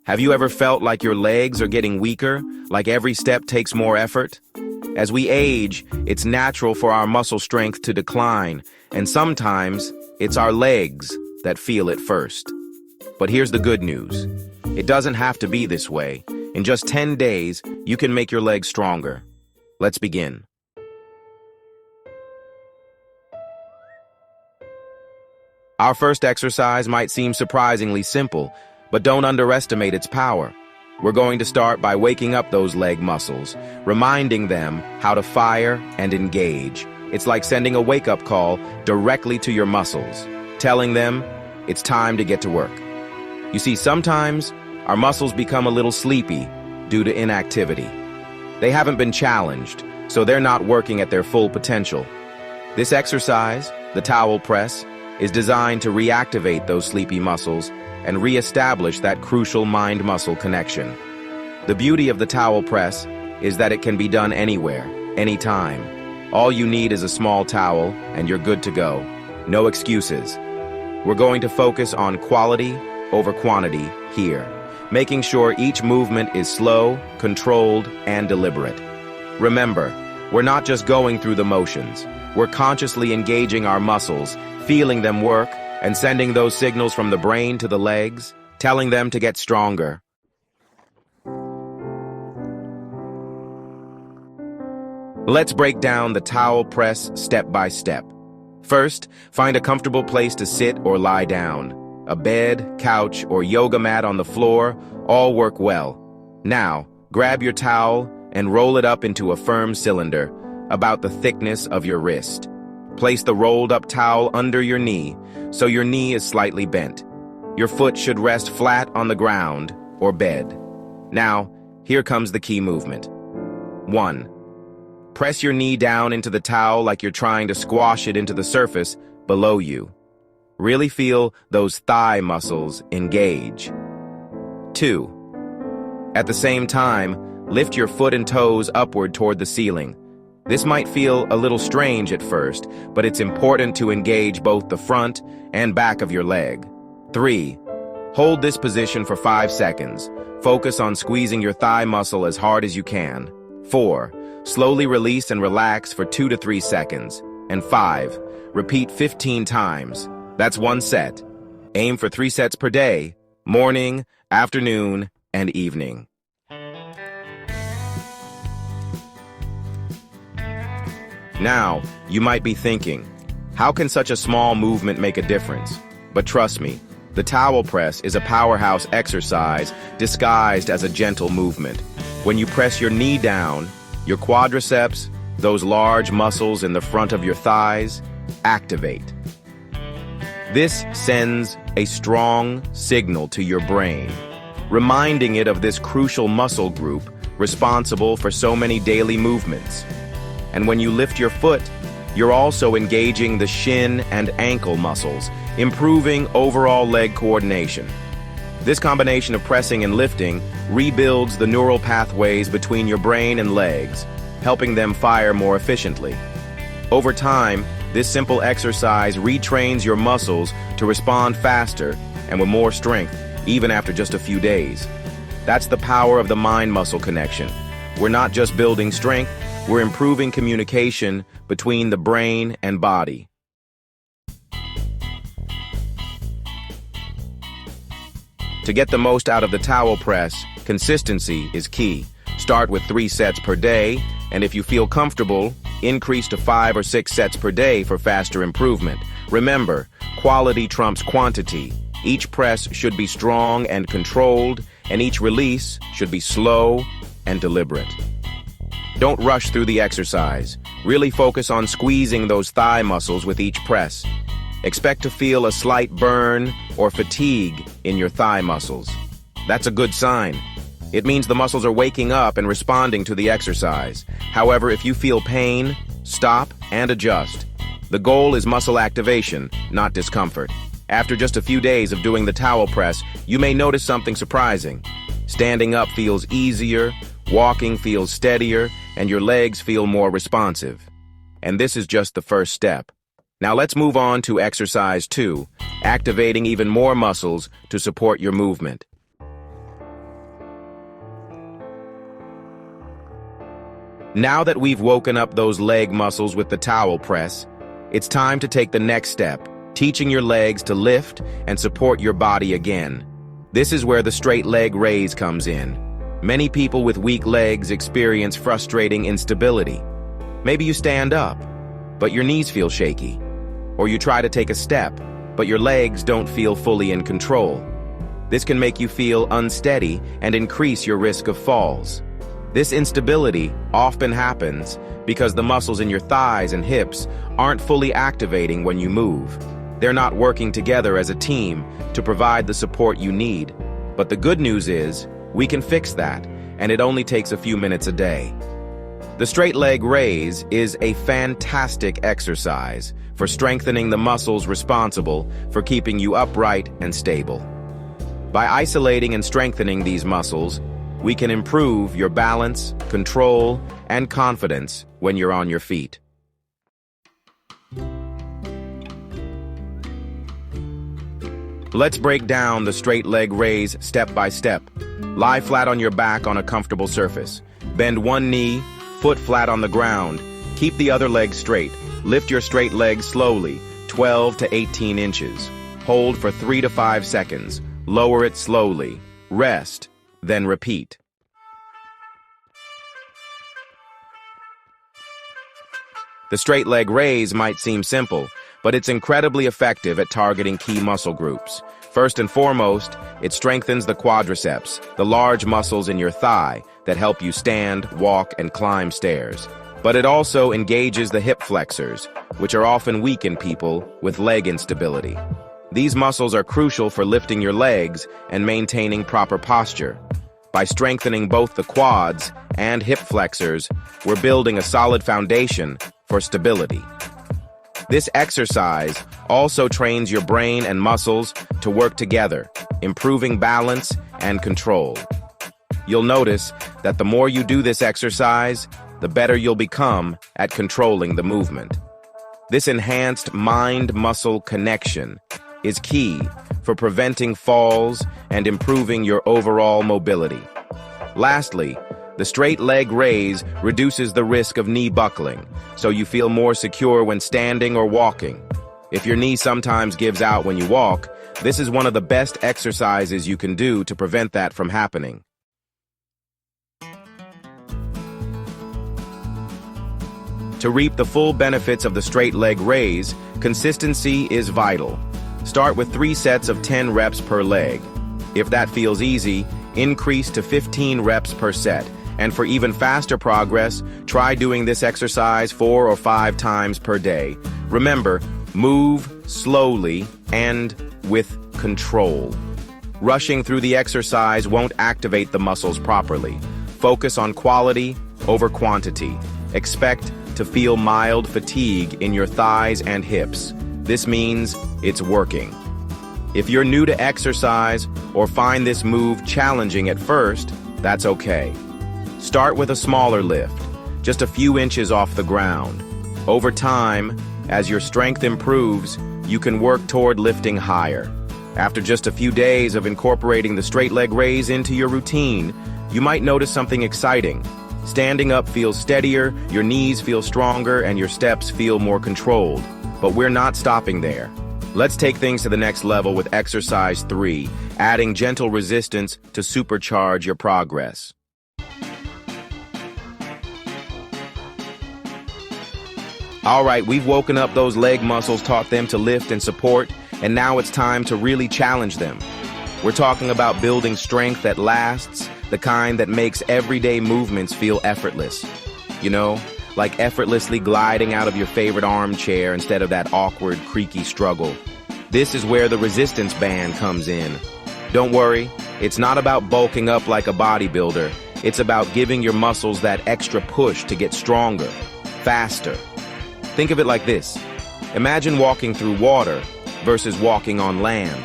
Have you ever felt like your legs are getting weaker, like every step takes more effort? As we age, it's natural for our muscle strength to decline, and sometimes it's our legs that feel it first. But here's the good news. It doesn't have to be this way. In just 10 days, you can make your legs stronger. Let's begin. Our first exercise might seem surprisingly simple, but don't underestimate its power. We're going to start by waking up those leg muscles, reminding them how to fire and engage. It's like sending a wake-up call directly to your muscles, telling them it's time to get to work. You see, sometimes our muscles become a little sleepy due to inactivity. They haven't been challenged, so they're not working at their full potential. This exercise, the towel press, is designed to reactivate those sleepy muscles and re-establish that crucial mind-muscle connection. The beauty of the towel press is that it can be done anywhere, anytime. All you need is a small towel and you're good to go. No excuses. We're going to focus on quality over quantity here, making sure each movement is slow, controlled, and deliberate. Remember, we're not just going through the motions. We're consciously engaging our muscles, feeling them work, and sending those signals from the brain to the legs, telling them to get stronger. Let's break down the towel press step by step. First, find a comfortable place to sit or lie down. A bed, couch, or yoga mat on the floor all work well. Now, grab your towel and roll it up into a firm cylinder, about the thickness of your wrist. Place the rolled-up towel under your knee, so your knee is slightly bent. Your foot should rest flat on the ground or bed. Now, here comes the key movement. 1. Press your knee down into the towel like you're trying to squash it into the surface below you. Really feel those thigh muscles engage. 2. At the same time, lift your foot and toes upward toward the ceiling. This might feel a little strange at first, but it's important to engage both the front and back of your leg. 3. Hold this position for 5 seconds. Focus on squeezing your thigh muscle as hard as you can. 4. Slowly release and relax for 2 to 3 seconds. And 5. Repeat 15 times. That's 1 set. Aim for 3 sets per day, morning, afternoon, and evening. Now, you might be thinking, how can such a small movement make a difference? But trust me, the towel press is a powerhouse exercise disguised as a gentle movement. When you press your knee down, your quadriceps, those large muscles in the front of your thighs, activate. This sends a strong signal to your brain, reminding it of this crucial muscle group responsible for so many daily movements. And when you lift your foot, you're also engaging the shin and ankle muscles, improving overall leg coordination. This combination of pressing and lifting rebuilds the neural pathways between your brain and legs, helping them fire more efficiently. Over time, this simple exercise retrains your muscles to respond faster and with more strength, even after just a few days. That's the power of the mind-muscle connection. We're not just building strength, we're improving communication between the brain and body. To get the most out of the towel press, consistency is key. Start with 3 sets per day, and if you feel comfortable, increase to 5 or 6 sets per day for faster improvement. Remember, quality trumps quantity. Each press should be strong and controlled, and each release should be slow and deliberate. Don't rush through the exercise. Really focus on squeezing those thigh muscles with each press. Expect to feel a slight burn or fatigue in your thigh muscles. That's a good sign. It means the muscles are waking up and responding to the exercise. However, if you feel pain, stop and adjust. The goal is muscle activation, not discomfort. After just a few days of doing the towel press, you may notice something surprising. Standing up feels easier, walking feels steadier, and your legs feel more responsive. And this is just the first step. Now let's move on to exercise 2, activating even more muscles to support your movement. Now that we've woken up those leg muscles with the towel press, it's time to take the next step, teaching your legs to lift and support your body again. This is where the straight leg raise comes in. Many people with weak legs experience frustrating instability. Maybe you stand up, but your knees feel shaky. Or you try to take a step, but your legs don't feel fully in control. This can make you feel unsteady and increase your risk of falls. This instability often happens because the muscles in your thighs and hips aren't fully activating when you move. They're not working together as a team to provide the support you need. But the good news is, we can fix that, and it only takes a few minutes a day. The straight leg raise is a fantastic exercise for strengthening the muscles responsible for keeping you upright and stable. By isolating and strengthening these muscles, we can improve your balance, control, and confidence when you're on your feet. Let's break down the straight leg raise step by step. Lie flat on your back on a comfortable surface. Bend one knee, foot flat on the ground. Keep the other leg straight. Lift your straight leg slowly, 12 to 18 inches. Hold for 3 to 5 seconds. Lower it slowly. Rest, then repeat. The straight leg raise might seem simple, but it's incredibly effective at targeting key muscle groups. First and foremost, it strengthens the quadriceps, the large muscles in your thigh that help you stand, walk, and climb stairs. But it also engages the hip flexors, which are often weak in people with leg instability. These muscles are crucial for lifting your legs and maintaining proper posture. By strengthening both the quads and hip flexors, we're building a solid foundation for stability. This exercise also trains your brain and muscles to work together, improving balance and control. You'll notice that the more you do this exercise, the better you'll become at controlling the movement. This enhanced mind-muscle connection is key for preventing falls and improving your overall mobility. Lastly, the straight leg raise reduces the risk of knee buckling, so you feel more secure when standing or walking. If your knee sometimes gives out when you walk, this is one of the best exercises you can do to prevent that from happening. To reap the full benefits of the straight leg raise, consistency is vital. Start with 3 sets of 10 reps per leg. If that feels easy, increase to 15 reps per set. And for even faster progress, try doing this exercise 4 or 5 times per day. Remember, move slowly and with control. Rushing through the exercise won't activate the muscles properly. Focus on quality over quantity. Expect to feel mild fatigue in your thighs and hips. This means it's working. If you're new to exercise or find this move challenging at first, that's okay. Start with a smaller lift, just a few inches off the ground. Over time, as your strength improves, you can work toward lifting higher. After just a few days of incorporating the straight leg raise into your routine, you might notice something exciting. Standing up feels steadier, your knees feel stronger, and your steps feel more controlled. But we're not stopping there. Let's take things to the next level with exercise 3, adding gentle resistance to supercharge your progress. All right, we've woken up those leg muscles, taught them to lift and support, and now it's time to really challenge them. We're talking about building strength that lasts, the kind that makes everyday movements feel effortless. You know, like effortlessly gliding out of your favorite armchair instead of that awkward, creaky struggle. This is where the resistance band comes in. Don't worry, it's not about bulking up like a bodybuilder. It's about giving your muscles that extra push to get stronger, faster. Think of it like this. Imagine walking through water versus walking on land.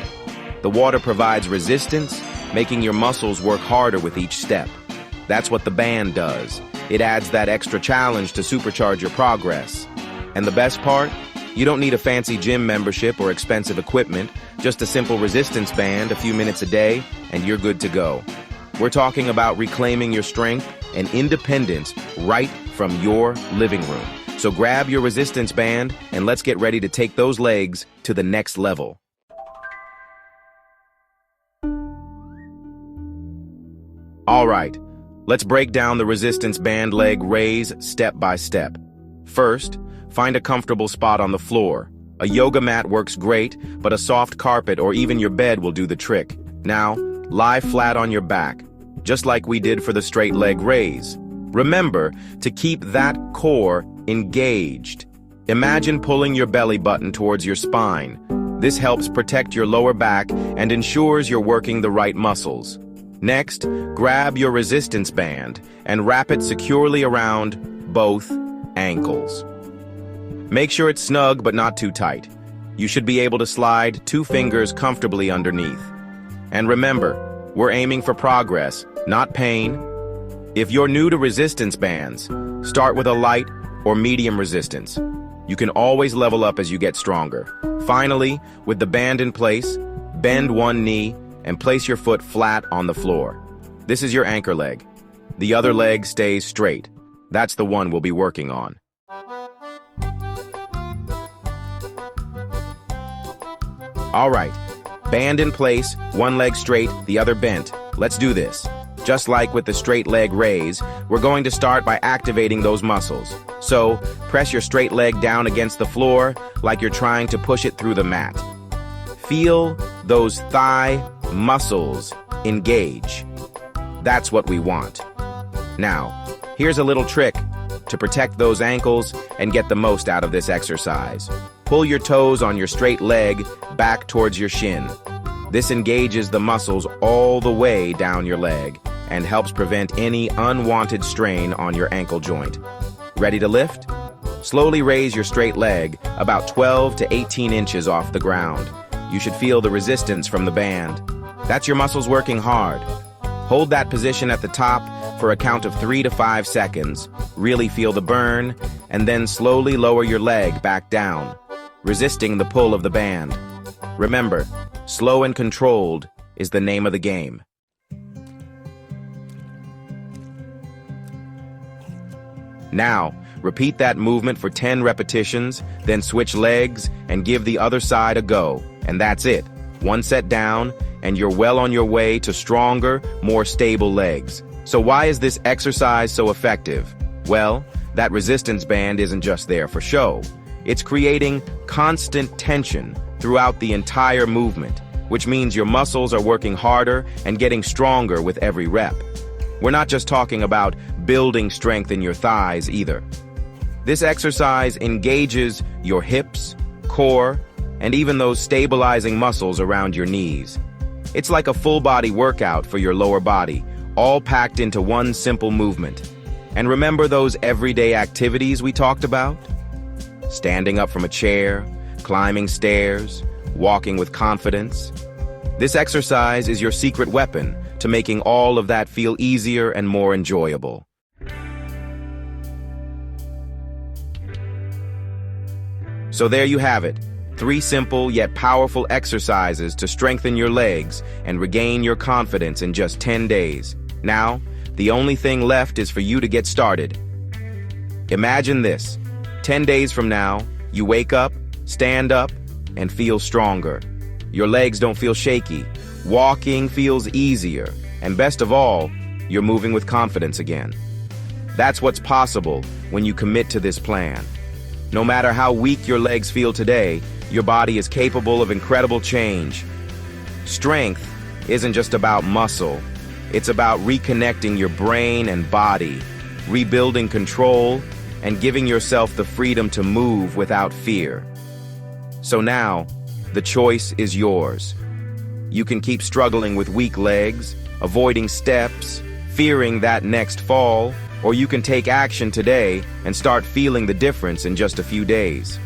The water provides resistance, making your muscles work harder with each step. That's what the band does. It adds that extra challenge to supercharge your progress. And the best part? You don't need a fancy gym membership or expensive equipment, just a simple resistance band, a few minutes a day, and you're good to go. We're talking about reclaiming your strength and independence right from your living room. So grab your resistance band and let's get ready to take those legs to the next level. All right, let's break down the resistance band leg raise step by step. First, find a comfortable spot on the floor. A yoga mat works great, but a soft carpet or even your bed will do the trick. Now, lie flat on your back, just like we did for the straight leg raise. Remember to keep that core engaged. Imagine pulling your belly button towards your spine. This helps protect your lower back and ensures you're working the right muscles. Next, grab your resistance band and wrap it securely around both ankles. Make sure it's snug but not too tight. You should be able to slide 2 fingers comfortably underneath. And remember, we're aiming for progress, not pain. If you're new to resistance bands, start with a light or medium resistance. You can always level up as you get stronger. Finally, with the band in place, bend one knee and place your foot flat on the floor. This is your anchor leg. The other leg stays straight. That's the one we'll be working on. All right, band in place, one leg straight, the other bent. Let's do this. Just like with the straight leg raise, we're going to start by activating those muscles. So, press your straight leg down against the floor like you're trying to push it through the mat. Feel those thigh muscles engage. That's what we want. Now, here's a little trick to protect those ankles and get the most out of this exercise. Pull your toes on your straight leg back towards your shin. This engages the muscles all the way down your leg and helps prevent any unwanted strain on your ankle joint. Ready to lift? Slowly raise your straight leg about 12 to 18 inches off the ground. You should feel the resistance from the band. That's your muscles working hard. Hold that position at the top for a count of 3 to 5 seconds. Really feel the burn, and then slowly lower your leg back down, resisting the pull of the band. Remember, slow and controlled is the name of the game. Now, repeat that movement for 10 repetitions, then switch legs and give the other side a go. And that's it. One set down, and you're well on your way to stronger, more stable legs. So why is this exercise so effective? Well, that resistance band isn't just there for show. It's creating constant tension throughout the entire movement, which means your muscles are working harder and getting stronger with every rep. We're not just talking about building strength in your thighs either. This exercise engages your hips, core, and even those stabilizing muscles around your knees. It's like a full-body workout for your lower body, all packed into one simple movement. And remember those everyday activities we talked about? Standing up from a chair, climbing stairs, walking with confidence. This exercise is your secret weapon to making all of that feel easier and more enjoyable. So there you have it. 3 simple yet powerful exercises to strengthen your legs and regain your confidence in just 10 days. Now, the only thing left is for you to get started. Imagine this. 10 days from now, you wake up, stand up, and feel stronger. Your legs don't feel shaky. Walking feels easier. And best of all, you're moving with confidence again. That's what's possible when you commit to this plan. No matter how weak your legs feel today, your body is capable of incredible change. Strength isn't just about muscle. It's about reconnecting your brain and body, rebuilding control, and giving yourself the freedom to move without fear. So now, the choice is yours. You can keep struggling with weak legs, avoiding steps, fearing that next fall, or you can take action today and start feeling the difference in just a few days.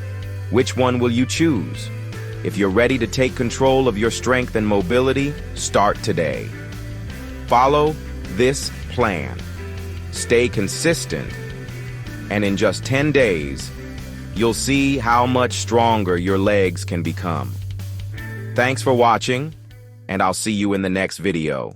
Which one will you choose? If you're ready to take control of your strength and mobility, start today. Follow this plan. Stay consistent, and in just 10 days, you'll see how much stronger your legs can become. Thanks for watching, and I'll see you in the next video.